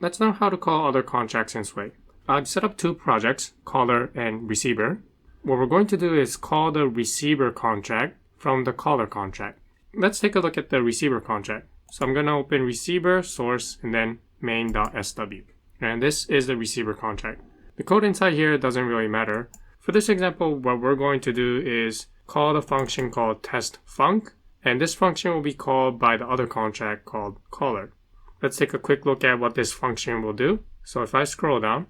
let's learn how to call other contracts in Sway. I've set up two projects, caller and receiver. What we're going to do is call the receiver contract from the caller contract. Let's take a look at the receiver contract. So I'm going to open receiver, source, and then main.sw. And this is the receiver contract. The code inside here doesn't really matter. For this example, what we're going to do is call the function called testfunc, and this function will be called by the other contract called caller. Let's take a quick look at what this function will do. So if I scroll down,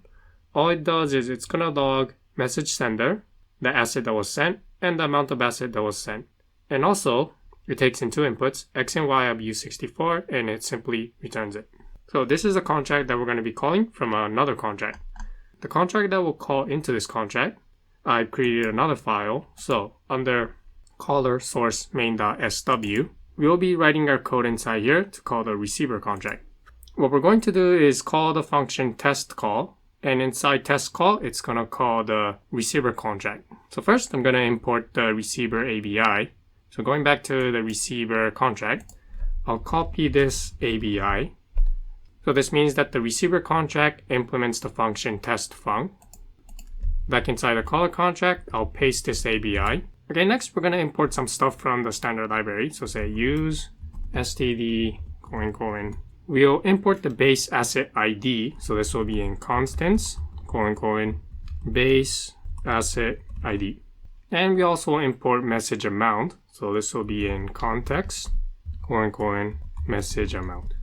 all it does is it's going to log message sender, the asset that was sent, and the amount of asset that was sent. And also, it takes in two inputs, x and y of U64, and it simply returns it. So this is a contract that we're going to be calling from another contract. The contract that will call into this contract, I've created another file. So under caller source main.sw, we will be writing our code inside here to call the receiver contract. What we're going to do is call the function test call, and inside test call, it's going to call the receiver contract. So first, I'm going to import the receiver ABI. So going back to the receiver contract, I'll copy this ABI. So this means that the receiver contract implements the function testfunc. Back inside the caller contract, I'll paste this ABI. Okay, next we're going to import some stuff from the standard library. So say use std : we'll import the base asset ID. So this will be in constants : base asset ID. And we also import message amount. So this will be in context : message amount.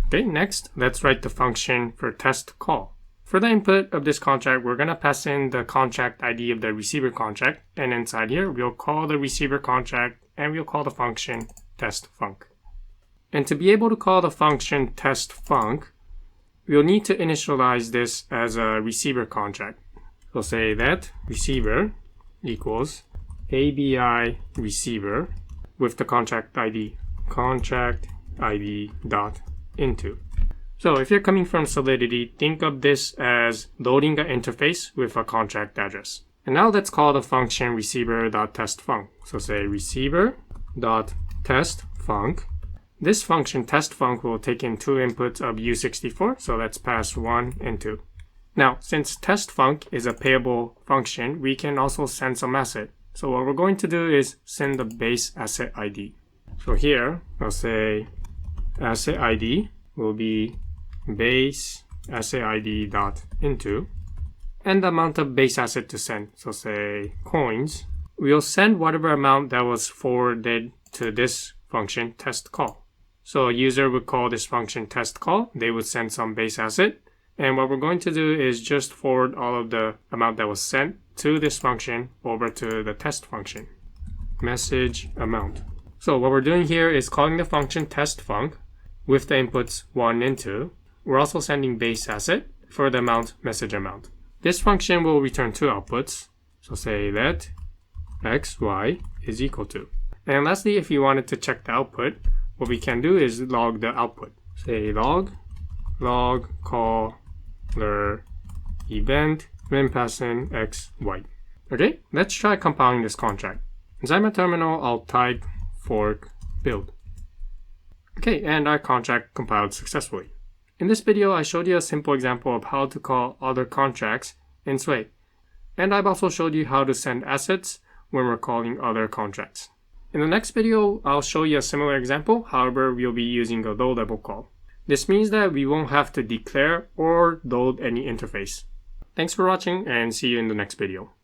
Okay, next, let's write the function for test call. For the input of this contract, we're going to pass in the contract ID of the receiver contract. And inside here, we'll call the receiver contract and we'll call the function testfunc. And to be able to call the function testfunc, we'll need to initialize this as a receiver contract. So say that receiver equals ABI receiver with the contract ID dot into. So if you're coming from Solidity, think of this as loading an interface with a contract address. And now let's call the function receiver.testfunc. So say receiver.testfunc. This function testfunc will take in two inputs of U64, so let's pass 1 and 2. Now, since testfunc is a payable function, we can also send some asset. So what we're going to do is send the base asset ID. So here, I'll say asset ID will be base asset ID dot into, and the amount of base asset to send. So say coins. We'll send whatever amount that was forwarded to this function test call. So a user would call this function test call. They would send some base asset. And what we're going to do is just forward all of the amount that was sent to this function over to the test function, message amount. So what we're doing here is calling the function testfunc with the inputs 1 and 2. We're also sending base asset for the amount message amount. This function will return two outputs. So say that x, y is equal to. And lastly, if you wanted to check the output, what we can do is log the output. Say log caller event when passing x, y. Okay, let's try compiling this contract. Inside my terminal, I'll type fork build. Okay, and our contract compiled successfully. In this video, I showed you a simple example of how to call other contracts in Sway. And I've also showed you how to send assets when we're calling other contracts. In the next video, I'll show you a similar example, however, we'll be using a low-level call. This means that we won't have to declare or load any interface. Thanks for watching and see you in the next video.